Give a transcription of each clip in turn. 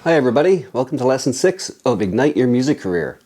Hi everybody, welcome to lesson 6 of Ignite Your Music Career.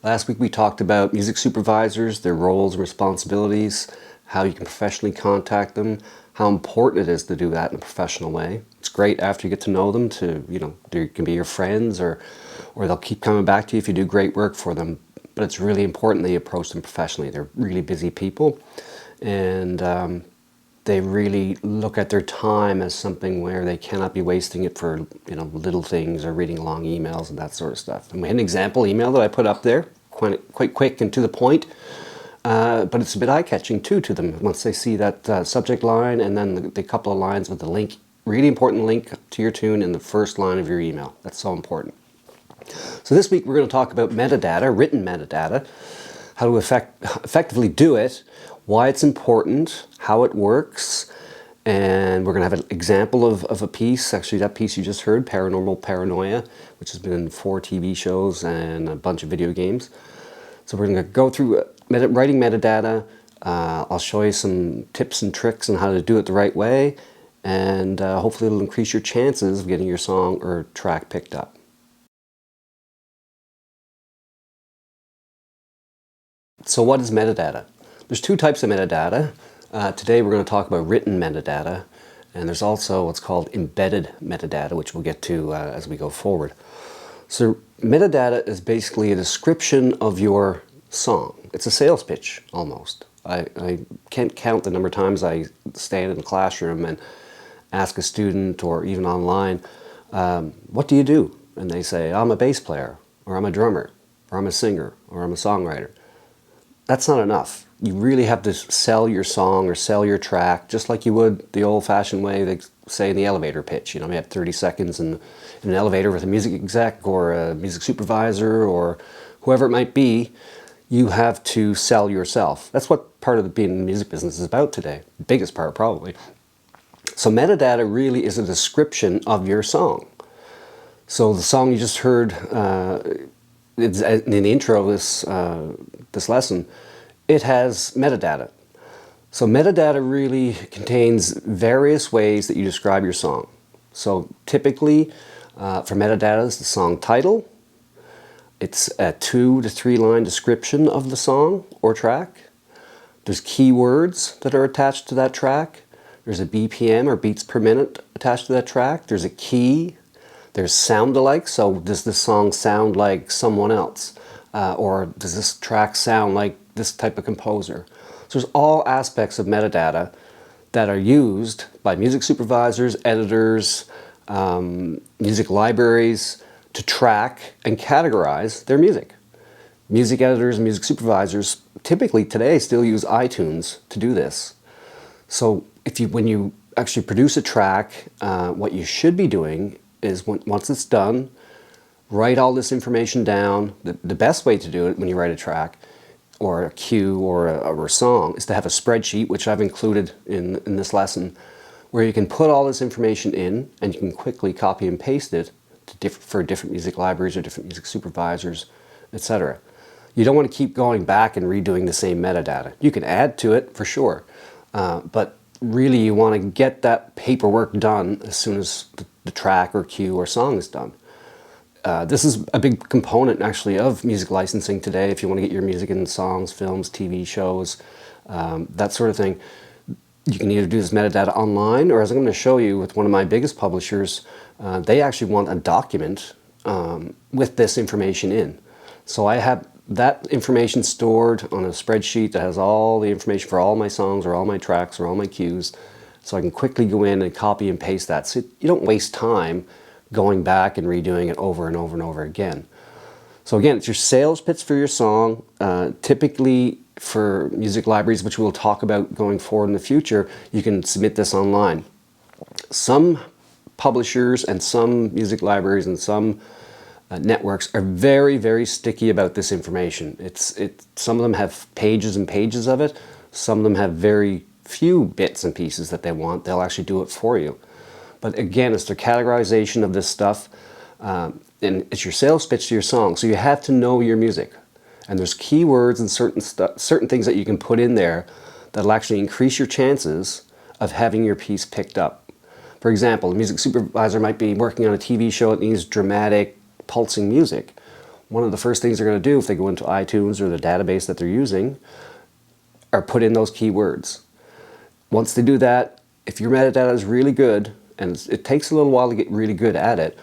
Last week we talked about music supervisors, their roles and responsibilities, how you can professionally contact them, how important it is to do that in a professional way. It's great after you get to know them to, they can be your friends or they'll keep coming back to you if you do great work for them. But it's really important that you approach them professionally. They're really busy people and they really look at their time as something where they cannot be wasting it for little things or reading long emails and that sort of stuff. And we had an example email that I put up there, quite quick and to the point, but it's a bit eye-catching too to them once they see that subject line and then the couple of lines with the link, really important link to your tune in the first line of your email. That's so important. So this week we're going to talk about metadata, written metadata, how to effectively do it, why it's important, how it works, and we're going to have an example of a piece. Actually, that piece you just heard, Paranormal Paranoia, which has been in 4 TV shows and a bunch of video games. So we're going to go through writing metadata. I'll show you some tips and tricks on how to do it the right way, and hopefully it'll increase your chances of getting your song or track picked up. So what is metadata? There's 2 types of metadata. Today we're going to talk about written metadata, and there's also what's called embedded metadata, which we'll get to as we go forward. So metadata is basically a description of your song. It's a sales pitch, almost. I can't count the number of times I stand in the classroom and ask a student or even online, what do you do? And they say, I'm a bass player, or I'm a drummer, or I'm a singer, or I'm a songwriter. That's not enough. You really have to sell your song or sell your track just like you would the old-fashioned way they say in the elevator pitch. You have 30 seconds in an elevator with a music exec or a music supervisor or whoever it might be. You have to sell yourself. That's what part of being in the music business is about today. The biggest part, probably. So metadata really is a description of your song. So the song you just heard in the intro of this lesson, it has metadata. So metadata really contains various ways that you describe your song. So typically for metadata it's the song title, it's a 2 to 3 line description of the song or track, there's keywords that are attached to that track, there's a BPM or beats per minute attached to that track, there's a key, there's sound alike, so does this song sound like someone else? Or does this track sound like this type of composer? So there's all aspects of metadata that are used by music supervisors, editors, music libraries to track and categorize their music. Music editors and music supervisors typically today still use iTunes to do this. So when you actually produce a track, what you should be doing is once it's done, write all this information down. The best way to do it when you write a track or a cue or a song is to have a spreadsheet, which I've included in this lesson, where you can put all this information in and you can quickly copy and paste it for different music libraries or different music supervisors, etc. You don't want to keep going back and redoing the same metadata. You can add to it for sure, but really you want to get that paperwork done as soon as the track or cue or song is done. This is a big component actually of music licensing today. If you want to get your music in songs, films, TV shows, that sort of thing, you can either do this metadata online, or as I'm going to show you with one of my biggest publishers, they actually want a document with this information in. So I have that information stored on a spreadsheet that has all the information for all my songs or all my tracks or all my cues, so I can quickly go in and copy and paste that. So you don't waste time going back and redoing it over and over and over again. So again, it's your sales pitch for your song. Typically for music libraries, which we'll talk about going forward in the future, you can submit this online. Some publishers and some music libraries and some networks are very, very sticky about this information. Some of them have pages and pages of it. Some of them have very few bits and pieces that they want. They'll actually do it for you. But again, it's the categorization of this stuff, and it's your sales pitch to your song. So you have to know your music. And there's keywords and certain things that you can put in there that'll actually increase your chances of having your piece picked up. For example, the music supervisor might be working on a TV show that needs dramatic, pulsing music. One of the first things they're going to do if they go into iTunes or the database that they're using are put in those keywords. Once they do that, if your metadata is really good, and it takes a little while to get really good at it,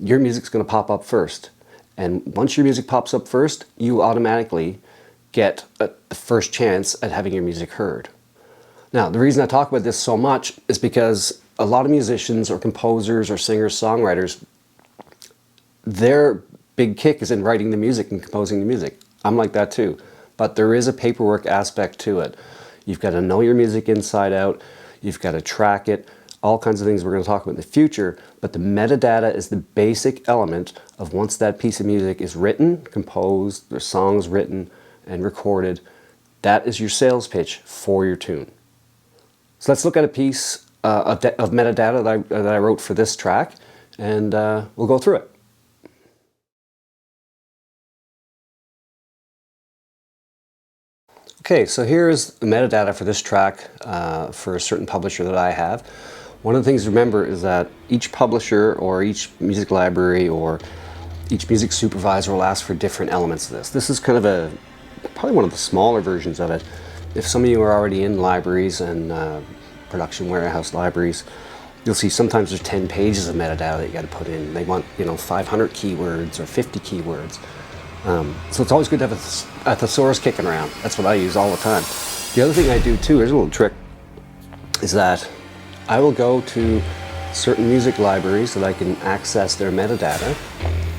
your music's going to pop up first. And once your music pops up first, you automatically get the first chance at having your music heard. Now, the reason I talk about this so much is because a lot of musicians or composers or singers, songwriters, their big kick is in writing the music and composing the music. I'm like that too. But there is a paperwork aspect to it. You've got to know your music inside out. You've got to track it. All kinds of things we're going to talk about in the future. But the metadata is the basic element of once that piece of music is written, composed, there's songs written and recorded, that is your sales pitch for your tune. So let's look at a piece of metadata that I wrote for this track, and we'll go through it. Okay, so here's the metadata for this track for a certain publisher that I have. One of the things to remember is that each publisher or each music library or each music supervisor will ask for different elements of this. This is kind of probably one of the smaller versions of it. If some of you are already in libraries and production warehouse libraries, you'll see sometimes there's 10 pages of metadata that you got to put in. They want 500 keywords or 50 keywords. So it's always good to have a thesaurus kicking around. That's what I use all the time. The other thing I do too, here's a little trick, is that I will go to certain music libraries that I can access their metadata.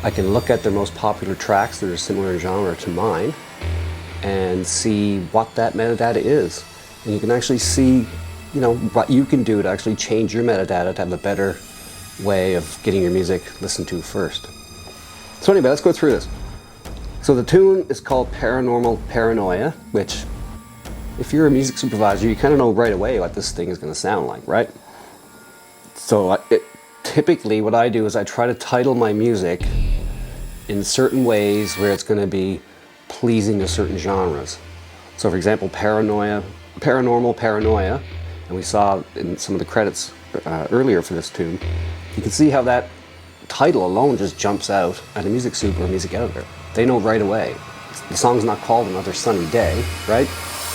I can look at their most popular tracks that are similar in genre to mine and see what that metadata is. And you can actually see, what you can do to actually change your metadata to have a better way of getting your music listened to first. So anyway, let's go through this. So the tune is called Paranormal Paranoia, which if you're a music supervisor, you kind of know right away what this thing is going to sound like, right? So typically what I do is I try to title my music in certain ways where it's going to be pleasing to certain genres. So for example, Paranormal Paranoia, and we saw in some of the credits earlier for this tune, you can see how that title alone just jumps out at a music super or music editor. They know right away. The song's not called Another Sunny Day, right?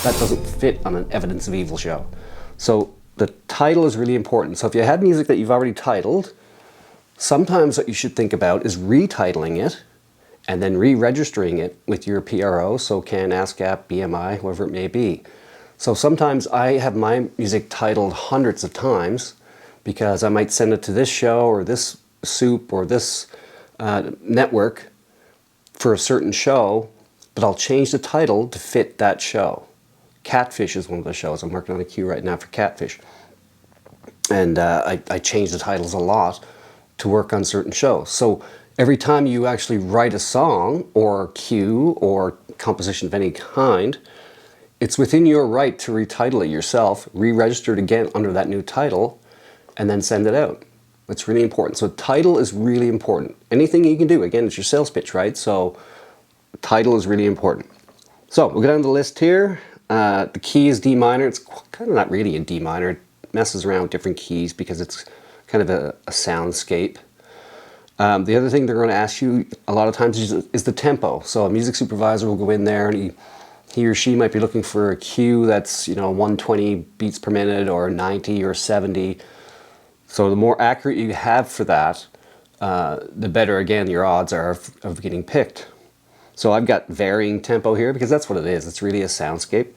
That doesn't fit on an Evidence of Evil show. So the title is really important. So if you have music that you've already titled, sometimes what you should think about is retitling it and then re-registering it with your PRO, so CAN, ASCAP, BMI, whoever it may be. So sometimes I have my music titled hundreds of times because I might send it to this show or this soup or this network for a certain show, but I'll change the title to fit that show. Catfish is one of the shows. I'm working on a cue right now for Catfish. And I change the titles a lot to work on certain shows. So every time you actually write a song or cue or composition of any kind, it's within your right to retitle it yourself, re-register it again under that new title, and then send it out. It's really important. So title is really important. Anything you can do, again, it's your sales pitch, right? So title is really important. So we'll go down the list here. The key is D minor. It's kind of not really in D minor. It messes around with different keys because it's kind of a soundscape. The other thing they're going to ask you a lot of times is the tempo. So a music supervisor will go in there and he or she might be looking for a cue that's 120 beats per minute or 90 or 70. So the more accurate you have for that, the better, again, your odds are of getting picked. So I've got varying tempo here because that's what it is. It's really a soundscape.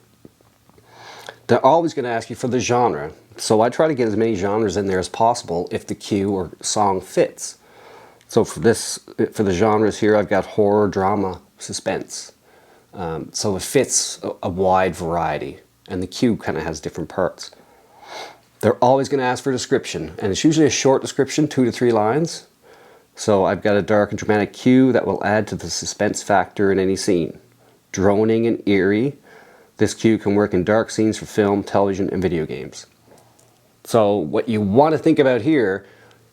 They're always going to ask you for the genre. So I try to get as many genres in there as possible if the cue or song fits. So for the genres here, I've got horror, drama, suspense. So it fits a wide variety, and the cue kind of has different parts. They're always going to ask for a description, and it's usually a short description, 2 to 3 lines. So I've got a dark and dramatic cue that will add to the suspense factor in any scene. Droning and eerie. This cue can work in dark scenes for film, television, and video games. So what you want to think about here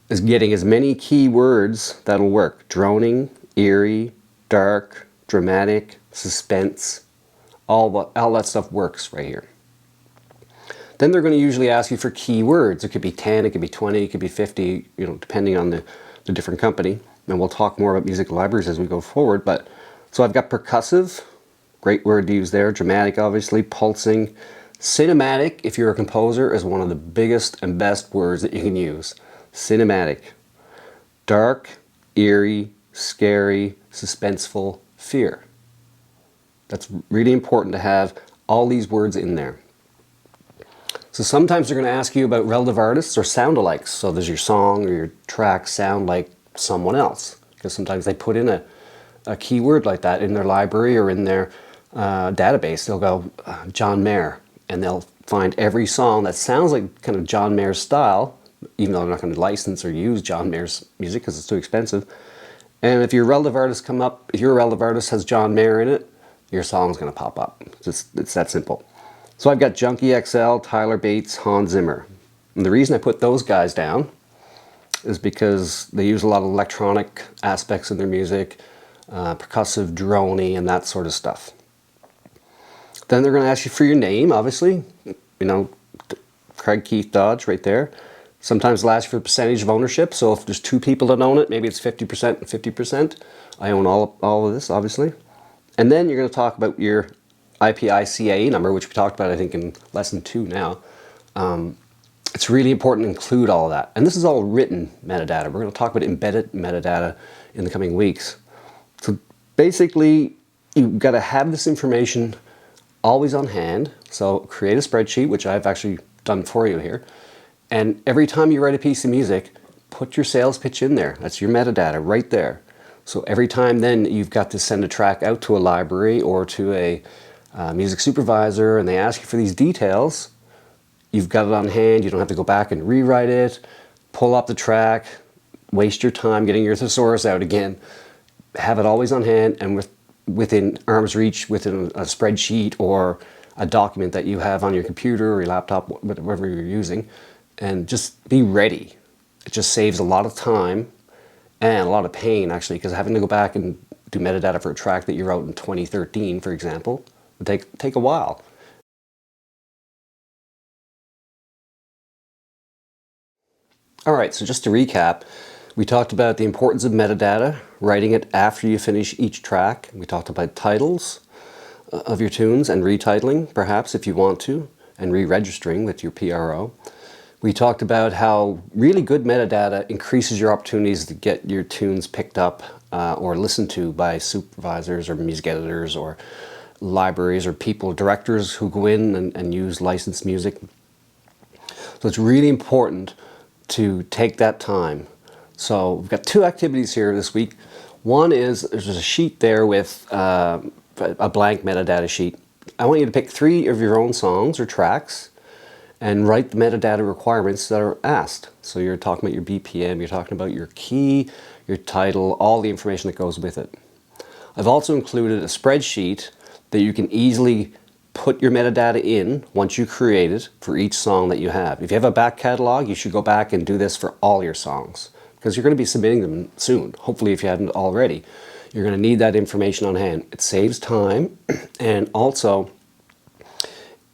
is getting as many key words that'll work. Droning, eerie, dark, dramatic, suspense. All that stuff works right here. Then they're going to usually ask you for keywords. It could be 10, it could be 20, it could be 50, depending on the different company. And we'll talk more about music libraries as we go forward. But so I've got percussive, great word to use there. Dramatic, obviously, pulsing. Cinematic, if you're a composer, is one of the biggest and best words that you can use. Cinematic. Dark, eerie, scary, suspenseful, fear. That's really important to have all these words in there. So sometimes they're going to ask you about relative artists or sound-alikes. So does your song or your track sound like someone else? Because sometimes they put in a keyword like that in their library or in their database. They'll go John Mayer, and they'll find every song that sounds like kind of John Mayer's style, even though they're not going to license or use John Mayer's music because it's too expensive. And if your relative artist come up, if your relative artist has John Mayer in it, your song's going to pop up. It's that simple. So I've got Junkie XL, Tyler Bates, Hans Zimmer. And the reason I put those guys down is because they use a lot of electronic aspects in their music, percussive, droney, and that sort of stuff. Then they're going to ask you for your name, obviously. Craig Keith Dodge right there. Sometimes they'll ask you for the percentage of ownership. So if there's two people that own it, maybe it's 50% and 50%. I own all of this, obviously. And then you're going to talk about your IPICA number, which we talked about, I think, in lesson 2 now. It's really important to include all of that. And this is all written metadata. We're going to talk about embedded metadata in the coming weeks. So basically, you've got to have this information always on hand. So create a spreadsheet, which I've actually done for you here. And every time you write a piece of music, put your sales pitch in there. That's your metadata right there. So every time then you've got to send a track out to a library or to a music supervisor and they ask you for these details, you've got it on hand. You don't have to go back and rewrite it, pull up the track, waste your time getting your thesaurus out again. Have it always on hand and within arm's reach, within a spreadsheet or a document that you have on your computer or your laptop, whatever you're using, and just be ready. It just saves a lot of time and a lot of pain, actually, because having to go back and do metadata for a track that you wrote in 2013, for example, would take a while. All right, so just to recap, we talked about the importance of metadata, writing it after you finish each track. We talked about titles of your tunes and retitling, perhaps, if you want to, and re-registering with your PRO. We talked about how really good metadata increases your opportunities to get your tunes picked up or listened to by supervisors or music editors or libraries or people, directors who go in and use licensed music. So it's really important to take that time. So we've got 2 activities here this week. One is there's a sheet there with a blank metadata sheet. I want you to pick 3 of your own songs or tracks and write the metadata requirements that are asked. So you're talking about your BPM, you're talking about your key, your title, all the information that goes with it. I've also included a spreadsheet that you can easily put your metadata in once you create it for each song that you have. If you have a back catalog, you should go back and do this for all your songs because you're going to be submitting them soon. Hopefully, if you haven't already, you're going to need that information on hand. It saves time and also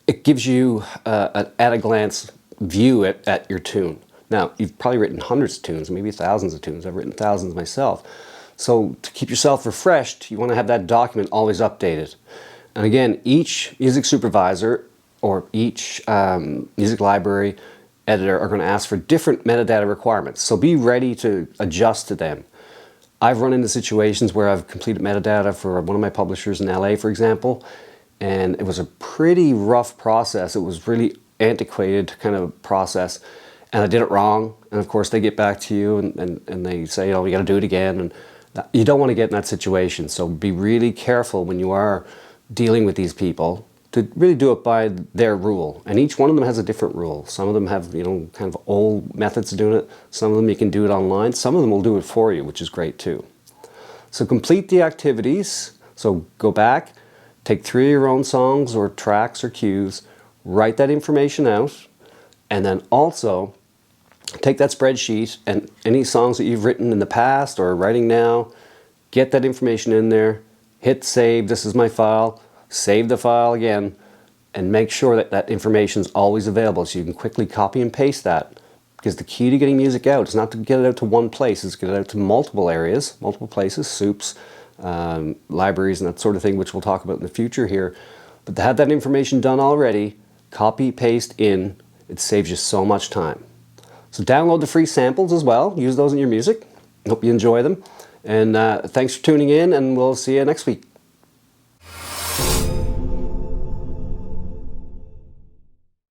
it gives you an at-a-glance view at your tune. Now, you've probably written hundreds of tunes, maybe thousands of tunes. I've written thousands myself. So to keep yourself refreshed, you want to have that document always updated. And again, each music supervisor or each music library editor are going to ask for different metadata requirements. So be ready to adjust to them. I've run into situations where I've completed metadata for one of my publishers in LA, for example, and it was a pretty rough process. It was really antiquated kind of process, and I did it wrong. And of course, they get back to you and they say, oh, you got to do it again. And you don't want to get in that situation. So be really careful when you are dealing with these people to really do it by their rule. And each one of them has a different rule. Some of them have, kind of old methods of doing it. Some of them you can do it online. Some of them will do it for you, which is great too. So complete the activities. So go back, take 3 of your own songs or tracks or cues, write that information out, and then also take that spreadsheet and any songs that you've written in the past or writing now, get that information in there, hit save, this is my file, save the file again, and make sure that that information is always available so you can quickly copy and paste that. Because the key to getting music out is not to get it out to one place, it's to get it out to multiple areas, multiple places, soups, libraries and that sort of thing, which we'll talk about in the future here. But to have that information done already, copy, paste in, it saves you so much time. So download the free samples as well, use those in your music. Hope you enjoy them. And thanks for tuning in, and we'll see you next week.